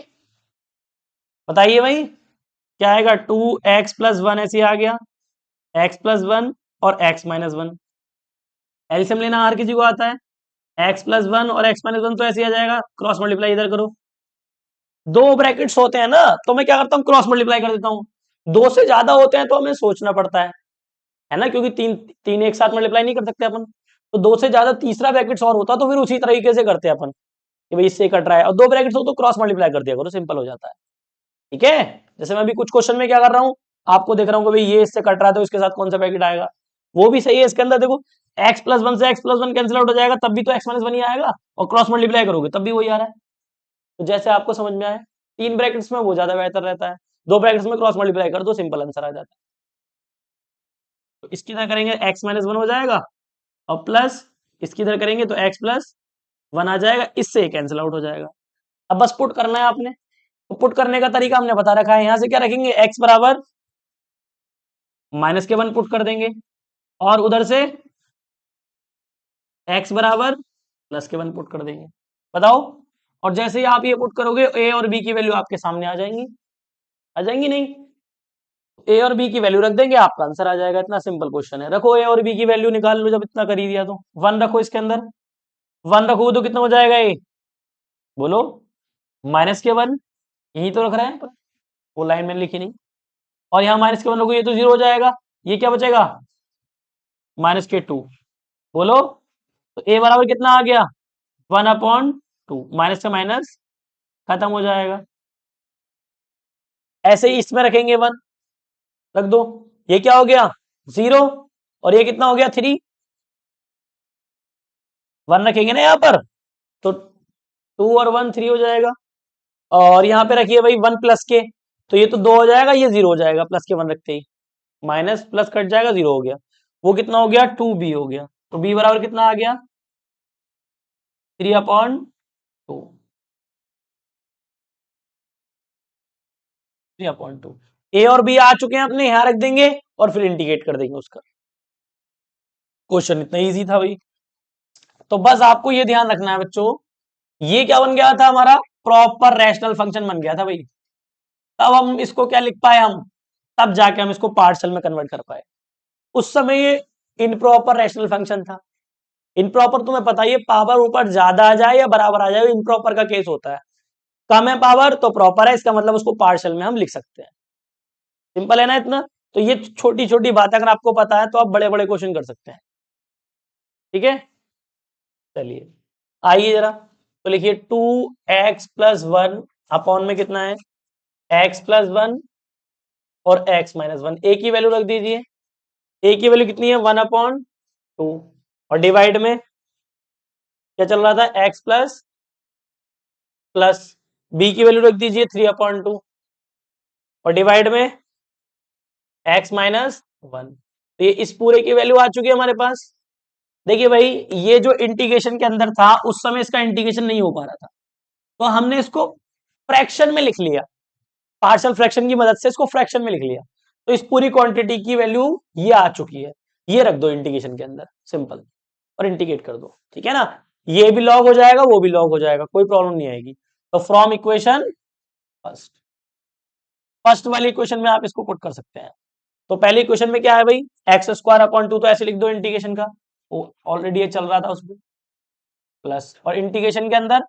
बताइए भाई, क्या आएगा, 2x+1 ऐसे आ गया, x+1 और x-1। एलसीएम लेना हर किसी को आता है, x+1 और x-1 तो ऐसे आ जाएगा, क्रॉस मल्टीप्लाई इधर करो। दो ब्रैकेट्स होते हैं ना, तो मैं क्या करता हूँ, क्रॉस मल्टीप्लाई कर देता हूँ। दो से ज्यादा होते हैं तो हमें सोचना पड़ता है ना, क्योंकि तीन तीन एक साथ मल्टीप्लाई नहीं कर सकते अपन। तो दो से ज्यादा तीसरा ब्रैकेट्स और होता तो फिर उसी तरीके से करते हैं अपन, कि भाई इससे कट रहा है, और दो ब्रैकेट्स हो तो क्रॉस मल्टीप्लाई कर दिया करो, सिंपल हो जाता है। ठीक है, जैसे मैं अभी कुछ क्वेश्चन में क्या कर रहा हूँ, आपको देख रहा हूँ कि भाई ये इससे कट रहा है, तो इसके साथ कौन सा ब्रैकेट आएगा, वो भी सही है। इसके अंदर देखो, x+1 से x+1 कैंसिल आउट हो जाएगा, तब भी तो x-1 ही आएगा, और क्रॉस मल्टीप्लाई करोगे तब भी वही आ रहा है। तो जैसे आपको समझ में आए, तीन ब्रैकेट्स में वो ज्यादा बेहतर रहता है, दो ब्रैकेट्स में क्रॉस मल्टीप्लाई कर दो, सिंपल आंसर आ जाता है। तो इसकी तरह करेंगे, x-1 हो जाएगा, और प्लस इसकी इधर करेंगे तो x+1 आ जाएगा, इससे कैंसिल आउट हो जाएगा। अब बस पुट करना है आपने, तो पुट करने का तरीका हमने बता रखा है। यहां से क्या रखेंगे, x बराबर -1 पुट कर देंगे, और उधर से x बराबर +1 पुट कर देंगे। बताओ, और जैसे ही आप ये पुट करोगे, a और b की वैल्यू आपके सामने आ जाएंगी, आ जाएंगी नहीं? a और b की वैल्यू रख देंगे, आपका आंसर आ जाएगा। इतना सिंपल क्वेश्चन है। रखो a और b की वैल्यू, निकाल लो, जब इतना कर ही दिया तो 1 रखो इसके अंदर, 1 रखो तो कितना हो जाएगा ये, बोलो, -1, यही तो रख रहे हैं, वो लाइन मैंने लिखी नहीं। और यहाँ -1 रखो, ये तो 0 हो जाएगा, ये क्या बचेगा, -2। बोलो, तो a बराबर कितना आ गया, 1/2, माइनस से माइनस खत्म हो जाएगा। ऐसे ही इसमें रखेंगे 1, रख दो, ये क्या हो गया, 0, और ये कितना हो गया, 3। 1 रखेंगे ना यहाँ पर, तो 2 और 1 3 हो जाएगा। और यहाँ पे रखिए भाई 1 प्लस के, तो ये तो 2 हो जाएगा, ये 0 हो जाएगा, प्लस के 1 रखते ही, माइनस प्लस कट जाएगा, 0 हो गया। वो कितना हो गया, 2b हो गया। तो b बराबर कितना आ गया, 3/2, 3/2। a और b आ चुके हैं अपने, यहां रख देंगे, और फिर इंटीग्रेट कर देंगे उसका। क्वेश्चन इतना इजी था भाई। तो बस आपको ये ध्यान रखना है बच्चों, ये क्या बन गया था हमारा, प्रॉपर रैशनल फंक्शन बन गया था भाई। तब हम इसको क्या लिख पाए, हम तब जाके हम इसको पार्शियल में कन्वर्ट कर पाए। उस समय ये इनप्रॉपर रैशनल फंक्शन था। इनप्रॉपर तुम्हें पता ही है, पावर ऊपर ज्यादा आ जाए या बराबर आ जाए, इनप्रॉपर का केस होता है। कम है पावर तो प्रॉपर है, इसका मतलब उसको पार्शियल में हम लिख सकते हैं। सिंपल है ना इतना। तो ये छोटी छोटी बातें अगर आपको पता है, तो आप बड़े बड़े क्वेश्चन कर सकते हैं। ठीक है, चलिए आइए जरा, तो लिखिए 2x+1 अपॉन में कितना है, x+1 और x-1, a की वैल्यू रख दीजिए। a की वैल्यू कितनी है, 1/2, और डिवाइड में क्या चल रहा था, x प्लस प्लस b की वैल्यू रख दीजिए 3/2, और डिवाइड में x-1। तो ये इस पूरे की वैल्यू आ चुकी है हमारे पास। देखिए भाई, ये जो इंटीग्रेशन के अंदर था, उस समय इसका इंटीग्रेशन नहीं हो पा रहा था, तो हमने इसको फ्रैक्शन में लिख लिया, पार्शियल फ्रैक्शन की मदद से इसको फ्रैक्शन में लिख लिया। तो इस पूरी क्वांटिटी की वैल्यू ये आ चुकी है, ये रख दो इंटीग्रेशन के अंदर, सिंपल, और इंटीग्रेट कर दो। ठीक है ना, ये भी लॉग हो जाएगा, वो भी लॉग हो जाएगा, कोई प्रॉब्लम नहीं आएगी। तो फ्रॉम इक्वेशन फर्स्ट, फर्स्ट वाली इक्वेशन में आप इसको पुट कर सकते हैं। तो पहली इक्वेशन में क्या है भाई, x² 2, तो ऐसे लिख दो इंटीग्रेशन का, वो ऑलरेडी ये चल रहा था उसमें, प्लस, और इंटीग्रेशन के अंदर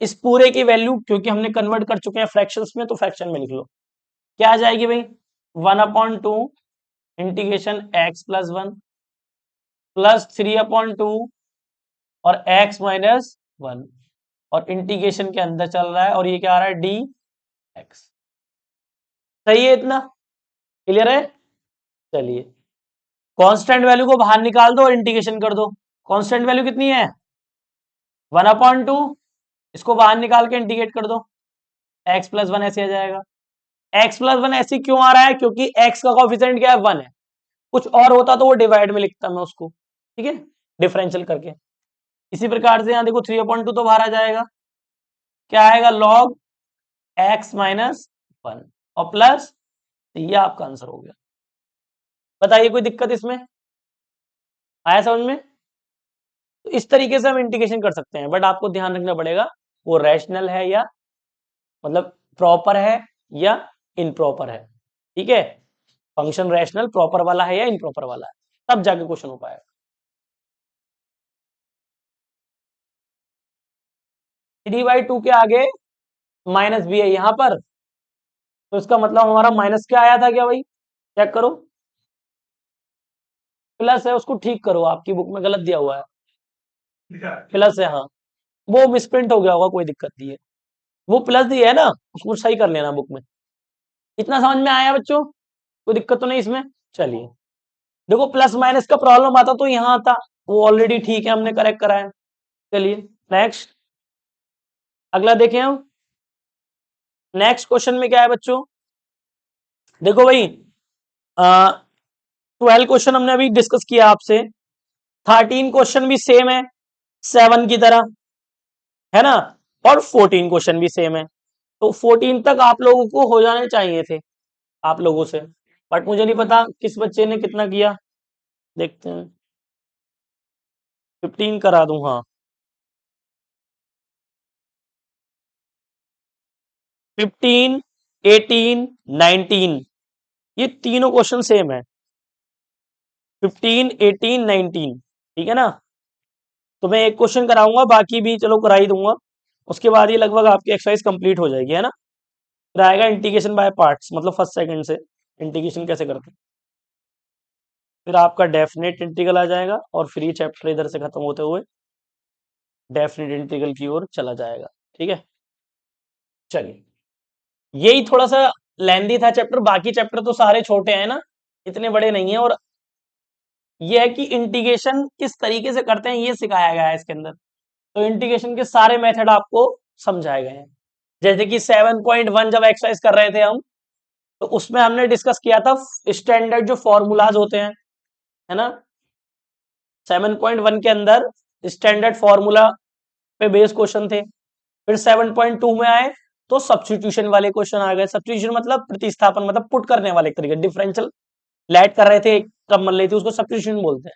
इस पूरे की वैल्यू, क्योंकि हमने कन्वर्ट कर चुके हैं फ्रैक्शंस में, तो फ्रैक्शन में लिख लो। क्या आ जाएगी भाई, 1/2 इंटीग्रेशन x+1 प्लस 3/2 और x-1। और इंटीग्रेशन के अंदर चल रहा है, और ये क्या आ रहा है, डी एक्स। सही है, इतना क्लियर है। चलिए, कांस्टेंट वैल्यू को बाहर निकाल दो और इंटीग्रेशन कर दो। कांस्टेंट वैल्यू कितनी है, 1/2। इसको बाहर निकाल के इंटीग्रेट कर दो, x प्लस 1 ऐसे आ जाएगा। x प्लस 1 ऐसे क्यों आ रहा है, क्योंकि x का कोफिशिएंट क्या है, 1 है। कुछ और होता तो वो डिवाइड में लिखता मैं उसको, ठीक है, डिफरेंशियल करके। इसी प्रकार से यहाँ देखो 3/2 तो बाहर आ जाएगा, क्या आएगा, log x माइनस 1 और प्लस, ये आपका आंसर हो गया। बताइए कोई दिक्कत इसमें, आया समझ में। तो इस तरीके से हम इंटीग्रेशन कर सकते हैं, बट आपको ध्यान रखना पड़ेगा वो रैशनल है या मतलब प्रॉपर है या इनप्रॉपर है, ठीक है। फंक्शन रैशनल प्रॉपर वाला है या इनप्रॉपर वाला है, तब जाके क्वेश्चन हो पाएगा। 3/2 के आगे माइनस भी है यहाँ पर, तो इसका मतलब हमारा माइनस क्या आया था, क्या भाई, चेक करो। प्लस है, उसको ठीक करो, आपकी बुक में गलत दिया हुआ है, प्लस है, हाँ। वो मिसप्रिंट हो गया होगा, कोई दिक्कत नहीं है, वो प्लस दिया है ना, उसको सही कर लेना बुक में। इतना समझ में आया बच्चों, कोई दिक्कत तो नहीं इसमें। चलिए, देखो प्लस माइनस का प्रॉब्लम आता तो यहाँ आता, वो ऑलरेडी ठीक है, हमने करेक्ट करा है। चलिए नेक्स्ट, अगला देखें हम। नेक्स्ट क्वेश्चन में क्या है बच्चों, देखो भाई, 12 क्वेश्चन हमने अभी डिस्कस किया आपसे, 13 क्वेश्चन भी सेम है 7 की तरह, है ना, और 14 क्वेश्चन भी सेम है। तो 14 तक आप लोगों को हो जाने चाहिए थे आप लोगों से, बट मुझे नहीं पता किस बच्चे ने कितना किया, देखते हैं। 15 करा दूं, हाँ। 15, 18, 19, ये तीनों क्वेश्चन सेम है, 15, 18, 19, ठीक है ना। तो मैं एक क्वेश्चन कराऊंगा, बाकी भी चलो करा ही दूंगा, उसके बाद ये लगभग आपकी एक्सरसाइज कंप्लीट हो जाएगी, है ना। फिर आएगा इंटीग्रेशन बाय पार्ट्स, मतलब फर्स्ट सेकंड से इंटीग्रेशन कैसे करते हैं, फिर आपका डेफिनेट इंटीग्रल आ जाएगा, और फिर ये चैप्टर इधर से खत्म होते हुए डेफिनेट इंटीग्रल की ओर चला जाएगा, ठीक है। चलिए, यही थोड़ा सा लेंदी था चैप्टर, बाकी चैप्टर तो सारे छोटे हैं ना, इतने बड़े नहीं है, और ये है कि इंटीग्रेशन किस तरीके से करते हैं ये सिखाया गया है इसके अंदर। तो इंटीग्रेशन के सारे मेथड आपको समझाए गए हैं। जैसे कि 7.1 जब एक्सरसाइज कर रहे थे हम, तो उसमें हमने डिस्कस किया था स्टैंडर्ड जो फॉर्मूलाज होते हैं, है ना। 7.1 के अंदर स्टैंडर्ड फॉर्मूला पे बेस क्वेश्चन थे। फिर 7.2 में आए तो सब्स्टिट्यूशन वाले क्वेश्चन आ गए। सब्स्टिट्यूशन मतलब प्रतिस्थापन, मतलब पुट करने वाले तरीके, डिफरेंशियल लैट कर रहे थे, कब मन रही थी, उसको सब्स्टिट्यूशन बोलते हैं।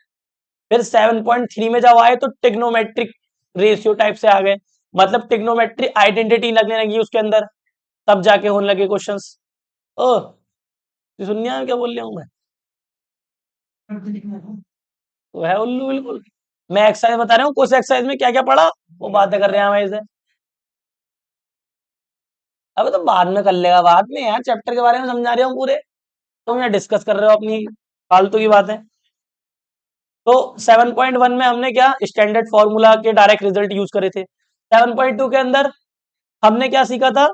फिर 7.3 में जब आए तो टिग्नोमेट्रिक रेशियो टाइप से आ गए, मतलब टिग्नोमेट्रिक आइडेंटिटी लगने लगी उसके अंदर, तब जाके होने लगे क्वेश्चंस। ओ, सुनिए क्या बोल रहा हूं मैं, तो है उल्लू बिल्कुल। मैं एक्सरसाइज बता रहा हूँ, कुछ एक्सरसाइज में क्या क्या पढ़ा वो बातें कर रहे हैं हमारे से। अब तो बाद में कर लेगा, बाद में यार चैप्टर के बारे में समझा रहा हूँ पूरे, तुम यहाँ डिस्कस कर रहे हो अपनी फालतू की बातें। तो 7.1 में हमने क्या स्टैंडर्ड फॉर्मूला के डायरेक्ट रिजल्ट यूज करे थे। 7.2 के अंदर हमने क्या सीखा था,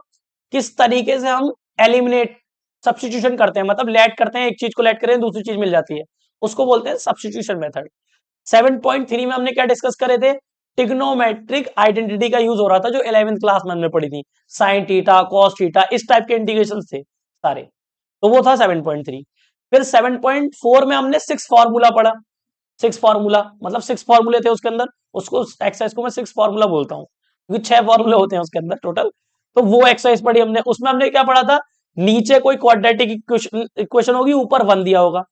किस तरीके से हम एलिमिनेट सब्स्टिट्यूशन करते हैं, मतलब लेट करते हैं, एक चीज को लेट करें दूसरी चीज मिल जाती है, उसको बोलते हैं सब्स्टिट्यूशन मेथड। 7.3 में हमने क्या डिस्कस करे थे, टिग्नोमेट्रिक आइडेंटिटी का यूज हो रहा था, जो 11th क्लास में हमने पढ़ी थी, साइन थीटा कॉस थीटा, इस टाइप के इंटीग्रेशन थे सारे, तो वो था 7.3। फिर 7.4 में हमने 6 फॉर्मूला पढ़ा। 6 फॉर्मूला मतलब 6 फॉर्मूले थे उसके अंदर, उसको एक्सरसाइज को मैं 6 फॉर्मूला बोलता हूँ, क्योंकि 6 फॉर्मूले होते हैं उसके अंदर टोटल। तो वो एक्सरसाइज पढ़ी हमने, उसमें हमने क्या पढ़ा था, नीचे कोई क्वाड्रेटिक इक्वेशन होगी, ऊपर 1 दिया होगा,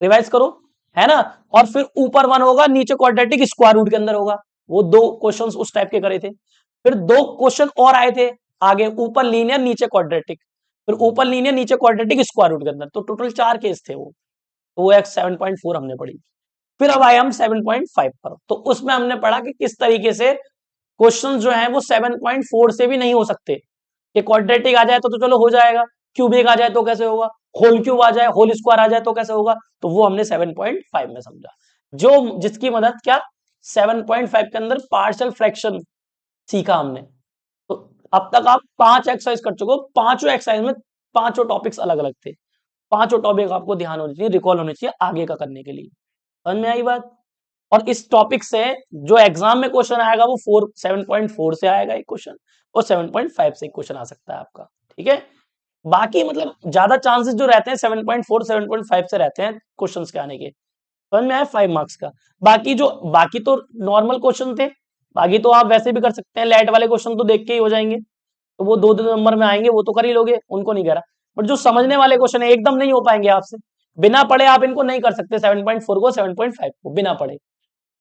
रिवाइज करो, है ना। और फिर ऊपर 1 होगा, नीचे क्वाड्रेटिक स्क्वायर रूट के अंदर होगा, वो 2 क्वेश्चंस उस टाइप के करे थे। फिर 2 क्वेश्चन और आए थे आगे, ऊपर लीनियर नीचे क्वाड्रेटिक, फिर ऊपर लीनियर नीचे क्वाड्रेटिक स्क्वायर रूट के अंदर, तो टोटल 4 केस थे वो। तो वो एक्स 7.4 हमने पढ़ी। फिर अब आए हम 7.5 पर, तो उसमें हमने पढ़ा कि किस तरीके से क्वेश्चन जो है वो 7.4 से भी नहीं हो सकते, कि क्वाड्रेटिक आ जाए तो चलो हो जाएगा, क्यूबिक आ जाए तो कैसे होगा, होल क्यूब आ जाए, होल स्क्वायर आ जाए तो कैसे होगा, तो वो हमने 7.5 में समझा, जो जिसकी मदद क्या 7.5 के अंदर पार्शियल फ्रैक्शन सीखा हमने, अब तक आप 5 एक्सरसाइज कर चुके हो, पांचों एक्सरसाइज में पांचों टॉपिक्स अलग अलग थे, पांचों टॉपिक आपको ध्यान होने चाहिए, रिकॉल होने चाहिए आगे का करने के लिए। समझ में आई बात? और इस टॉपिक से जो एग्जाम में क्वेश्चन आएगा वो 7.4 से आएगा एक क्वेश्चन, और 7.5 से एक क्वेश्चन आ सकता है आपका। ठीक है, बाकी मतलब ज्यादा चांसेस जो रहते हैं 7.4 7.5 से रहते हैं क्वेश्चंस के आने के। समझ में आया? 5 मार्क्स का। बाकी तो नॉर्मल क्वेश्चन थे, बाकी तो आप वैसे भी कर सकते हैं, लाइट वाले क्वेश्चन तो देख के ही हो जाएंगे, तो वो 2 नंबर में आएंगे, वो तो कर ही लोगे, उनको नहीं कह रहा। बट जो समझने वाले क्वेश्चन है एकदम नहीं हो पाएंगे आपसे, बिना पढ़े आप इनको नहीं कर सकते 7.4 को 7.5 को बिना पढ़े,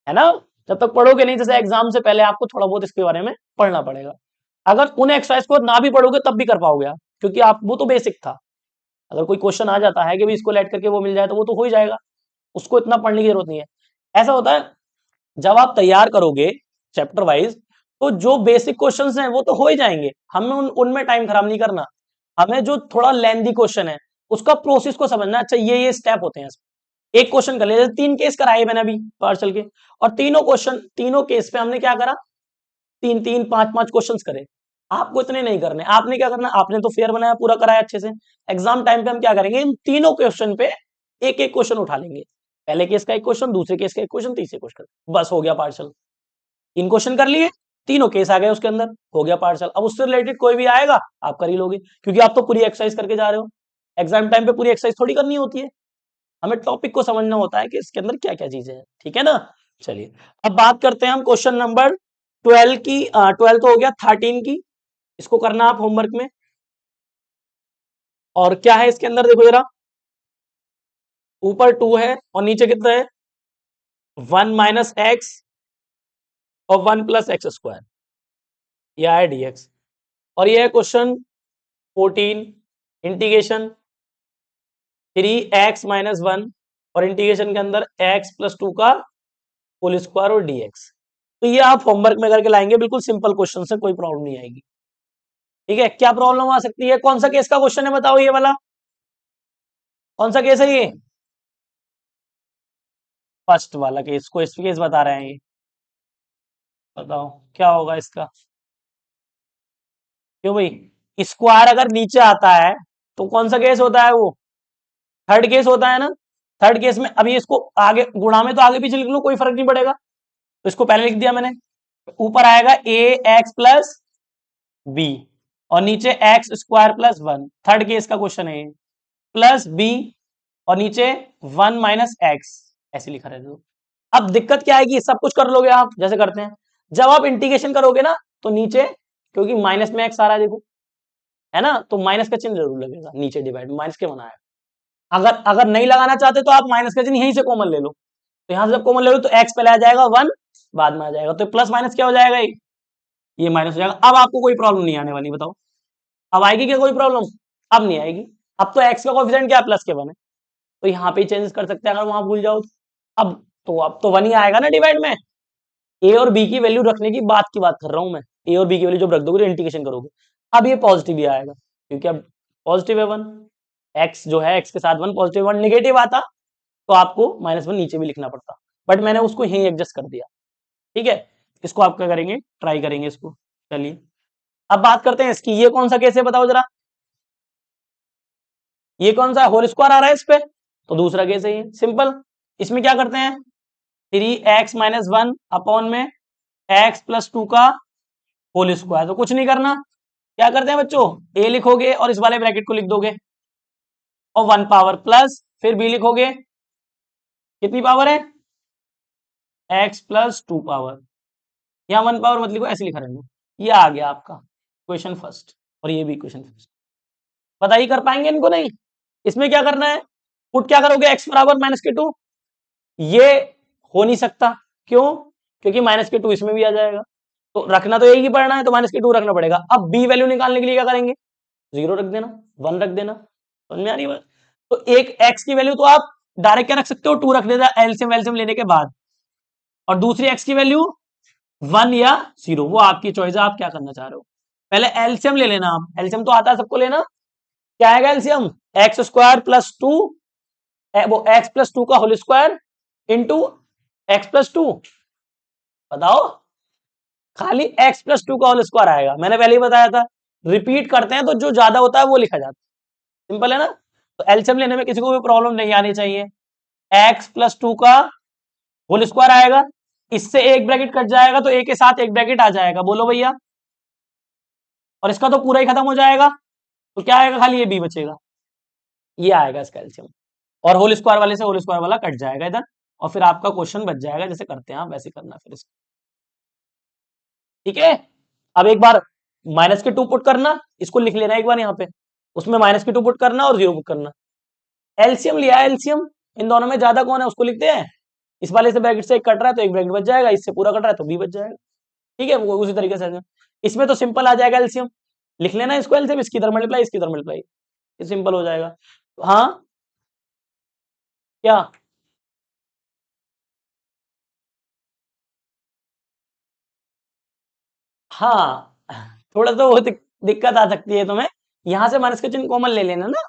है ना? जब तक पढ़ोगे नहीं, जैसे एग्जाम से पहले आपको थोड़ा बहुत इसके बारे में पढ़ना पड़ेगा। अगर उन एक्सरसाइज को ना भी पढ़ोगे तब भी कर पाओगे आप, क्योंकि आप वो तो बेसिक था। अगर कोई क्वेश्चन आ जाता है कि भी इसको लेट करके वो मिल जाए तो वो तो हो ही जाएगा, उसको इतना पढ़ने की जरूरत नहीं है। ऐसा होता है जब आप तैयार करोगे चैप्टर वाइज, तो जो बेसिक क्वेश्चंस हैं वो तो हो ही जाएंगे, हमें उनमें टाइम खराब नहीं करना। हमें जो थोड़ा लेंदी क्वेश्चन है उसका प्रोसेस को समझना। अच्छा, ये स्टेप होते हैं इसमें। एक क्वेश्चन कर लिया, जैसे 3 केस कराए मैंने अभी पार्सल के, और तीनों केस पे हमने क्या करा, 3 3 5 5 क्वेश्चन करे। आपको इतने नहीं करने, आपने क्या करना, आपने तो फेयर बनाया, पूरा कराया अच्छे से। एग्जाम टाइम पे हम क्या करेंगे, इन तीनों क्वेश्चन पे एक एक क्वेश्चन उठा लेंगे। पहले केस का एक क्वेश्चन, दूसरे केस का एक क्वेश्चन, तीसरे क्वेश्चन, बस हो गया पार्सल। 3 क्वेश्चन कर लिए, तीनों केस आ गए उसके अंदर, हो गया पार्सल। अब उससे रिलेटेड कोई भी आएगा आप कर ही लोगे, क्योंकि आप तो पूरी एक्सरसाइज करके जा रहे हो। एग्जाम टाइम पे पूरी एक्सरसाइज थोड़ी करनी होती है, हमें टॉपिक को समझना होता है कि इसके अंदर क्या क्या चीजें हैं। ठीक है ना? चलिए, अब बात करते हैं हम क्वेश्चन नंबर 12 की। 12 तो हो गया, 13 की इसको करना आप होमवर्क में। और क्या है इसके अंदर, देखो जरा, ऊपर 2 है और नीचे कितना है, 1 माइनस एक्स और 1 प्लस एक्स स्क्वायर, यह है डीएक्स। और यह है क्वेश्चन 14, इंटीग्रेशन 3x-1 और इंटीग्रेशन के अंदर x प्लस 2 का होल स्क्वायर और dx। तो ये आप होमवर्क में करके लाएंगे, बिल्कुल सिंपल क्वेश्चन से, कोई प्रॉब्लम नहीं आएगी। ठीक है, क्या प्रॉब्लम आ सकती है, कौन सा केस का क्वेश्चन है बताओ, ये वाला कौन सा केस है, ये फर्स्ट वाला केस, को इस केस बता रहे हैं ये, बताओ क्या होगा इसका। क्यों भाई, स्क्वायर अगर नीचे आता है तो कौन सा केस होता है, वो थर्ड केस होता है ना। थर्ड केस में अभी इसको आगे गुणा में तो आगे पीछे लिख लो, कोई फर्क नहीं पड़ेगा, तो इसको पहले लिख दिया मैंने। ऊपर आएगा ए एक्स प्लस बी और नीचे x square plus 1, third case का क्वेश्चन है ये, प्लस बी और नीचे 1 माइनस एक्स, ऐसे लिखा रहता है। अब दिक्कत क्या आएगी, सब कुछ कर लोगे आप जैसे करते हैं, जब आप इंटीग्रेशन करोगे ना तो नीचे, क्योंकि माइनस में एक्स आ रहा है देखो, है ना, तो माइनस का चिन्ह जरूर लगेगा नीचे, डिवाइड माइनस के बनाया। अगर अगर नहीं लगाना चाहते तो आप माइनस का चिन्ह यहीं से कॉमन ले लो, तो यहां से जब कॉमन ले लो तो एक्स पहले आ जाएगा, 1 बाद में आ जाएगा, तो प्लस माइनस क्या हो जाएगा, ये माइनस हो जाएगा। अब आपको कोई प्रॉब्लम नहीं आने वाली, बताओ अब आएगी क्या कोई प्रॉब्लम, अब नहीं आएगी। अब तो एक्स का कोएफिशिएंट क्या है, प्लस के 1 है, तो यहाँ पे चेंजेस कर सकते हैं अगर वहां भूल जाओ तो। अब तो 1 ही आएगा ना डिवाइड में। ए और बी की वैल्यू रखने की बात कर रहा हूं मैं, ए और बी की वैल्यू जब रख दोगे तो इंटीग्रेशन करोगे, अब ये पॉजिटिव ही आएगा, क्योंकि अब पॉजिटिव है 1, एक्स जो है एक्स के साथ 1 पॉजिटिव, 1 नेगेटिव आता तो आपको -1 नीचे भी लिखना पड़ता, बट मैंने उसको यहीं एडजस्ट कर दिया। ठीक है, इसको आप क्या करेंगे, ट्राई करेंगे इसको। चलिए, अब बात करते हैं इसकी, ये कौन सा केस है बताओ जरा, ये कौन सा होल स्क्वायर आ रहा है इस पे, तो दूसरा केस है ये, सिंपल। इसमें क्या करते हैं, 3x-1 अपॉन में x प्लस 2 का होल स्क्वायर, तो कुछ नहीं करना, क्या करते हैं बच्चों, a लिखोगे और इस वाले ब्रैकेट को लिख दोगे, और 1 पावर प्लस, फिर b लिखोगे, कितनी पावर है, x प्लस 2 पावर, यहाँ 1 पावर मत लिखो, ऐसे लिखा रहना। ये आ गया आपका क्वेश्चन फर्स्ट, और ये भी क्वेश्चन फर्स्ट। बताइए कर पाएंगे इनको, नहीं। इसमें क्या करना है, पुट क्या करोगे, x बराबर -2, ये हो नहीं सकता, क्यों, क्योंकि -2 इसमें भी आ जाएगा, तो रखना तो एक ही पड़ना है, तो -2 रखना पड़ेगा। अब b वैल्यू निकालने के लिए क्या करेंगे, 0 रख देना, 1 रख देना, समझ में आ रही है बात? तो एक x की वैल्यू तो आप डायरेक्ट क्या रख सकते हो, 2 रख देना एलसीएम वेलसीएम लेने के बाद, और दूसरी x की वैल्यू 1 या 0, वो आपकी चॉइस है, आप क्या करना चाह रहे हो। पहले एलसीएम ले लेना, आप एलसीएम तो आता है सबको लेना, क्या आएगा एलसीएम, एक्स स्क्वायर प्लस 2, वो एक्स प्लस 2 का whole square into X plus 2, बताओ खाली x प्लस 2 का होल स्क्वायर आएगा। मैंने पहले ही बताया था, रिपीट करते हैं तो जो ज्यादा होता है वो लिखा जाता है। सिंपल है ना। तो एलसीएम लेने में किसी को भी प्रॉब्लम नहीं आनी चाहिए। x प्लस 2 का होल स्क्वायर आएगा, इससे एक ब्रैकेट कट जाएगा तो a के साथ एक ब्रैकेट आ जाएगा, बोलो भैया, और इसका तो पूरा ही खत्म हो जाएगा, तो क्या आएगा, खाली ये b बचेगा, ये आएगा इसका एलसीएम। और होल स्क्वायर वाले से होल स्क्वायर वाला कट जाएगा इधर, और फिर आपका क्वेश्चन बच जाएगा। जैसे करते हैं आप वैसे करना फिर इसको, ठीक है। अब एक बार माइनस के 2 पुट करना, इसको लिख लेना एक बार यहाँ पे, उसमें माइनस के 2 पुट करना और 0 पुट करना। एलसीएम लिया, एलसीएम इन दोनों में ज्यादा कौन है उसको लिखते हैं। इस वाले से ब्रैकेट से एक कट रहा है तो एक ब्रैकेट बच जाएगा, इससे पूरा कट रहा है तो बी बच जाएगा, ठीक है। वो उसी तरीके से इसमें तो सिंपल आ जाएगा एलसीएम, लिख लेना इसको एलसीएम, इसकी इधर मल्टीप्लाई इसकी इधर मल्टीप्लाई, ये सिंपल हो जाएगा। हाँ क्या, हाँ थोड़ा तो वो दिक्कत आ सकती है तुम्हें, यहां से माइनस का चिन्ह कॉमन ले लेना ना,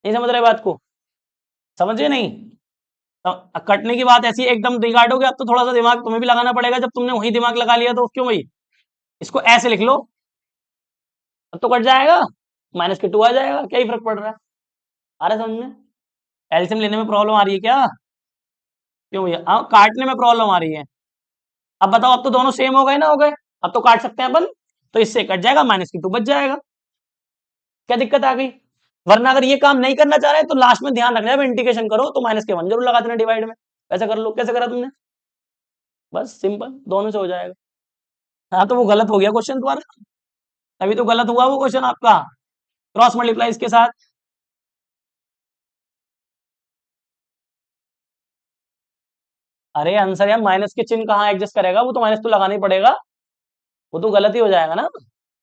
नहीं समझ रहे बात को, समझे नहीं। तो कटने की बात ऐसी एकदम काटोगे, अब तो थोड़ा सा दिमाग तुम्हें भी लगाना पड़ेगा, जब तुमने वही दिमाग लगा लिया तो क्यों भाई, इसको ऐसे लिख लो, अब तो कट जाएगा, माइनस के 2 आ जाएगा, क्या ही फर्क पड़ रहा है। आ रहा है समझ में। एलसीएम लेने में प्रॉब्लम आ रही है क्या, क्यों भैया, काटने में प्रॉब्लम आ रही है। अब बताओ, अब तो दोनों सेम हो गए ना, हो गए, अब तो काट सकते हैं अपन, तो इससे कट जाएगा, माइनस की 2 बच जाएगा, क्या दिक्कत आ गई। वरना अगर ये काम नहीं करना चाह रहे तो लास्ट में ध्यान रखना है, इंटीग्रेशन करो तो माइनस के 1 जरूर लगा देना डिवाइड में, ऐसा कर लो, कैसे करा तुमने, बस सिंपल, दोनों से हो जाएगा। हाँ तो वो गलत हो गया क्वेश्चन तुम्हारा, तभी तो गलत हुआ वो क्वेश्चन आपका, क्रॉस मल्टीप्लाई इसके साथ। अरे आंसर यार, माइनस के चिन्ह कहाँ एडजस्ट करेगा, वो तो माइनस तो लगाना ही पड़ेगा, वो तो गलत ही हो जाएगा ना,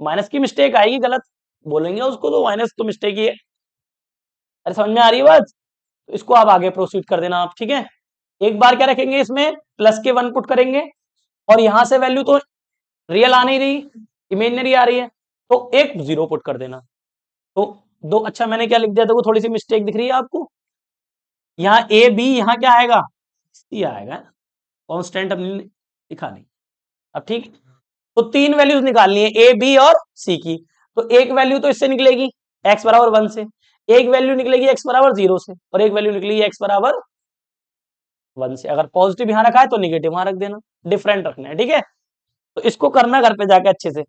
माइनस की मिस्टेक आएगी, गलत बोलेंगे उसको, तो माइनस तो मिस्टेक ही है। अरे समझ में आ रही है बात, तो इसको आप आगे प्रोसीड कर देना आप, ठीक है। एक बार क्या रखेंगे इसमें, प्लस के 1 पुट करेंगे, और यहां से वैल्यू तो रियल आ नहीं रही, इमेजिनरी आ रही है, तो एक 0 पुट कर देना। तो दो, अच्छा मैंने क्या लिख दिया, देखो थोड़ी सी मिस्टेक दिख रही है आपको, यहाँ ए बी, यहाँ क्या आएगा, सी आएगा, कांस्टेंट हमने लिखा नहीं। अब ठीक, तो 3 वैल्यूज निकालनी है, ए बी और सी की। तो एक वैल्यू तो इससे निकलेगी x बराबर 1 से, एक वैल्यू निकलेगी x बराबर 0 से, और एक वैल्यू निकलेगी x बराबर 1 से। अगर पॉजिटिव यहां रखा है तो निगेटिव वहां रख देना, डिफरेंट रखना है, ठीक है। तो इसको करना घर पे जाके अच्छे से,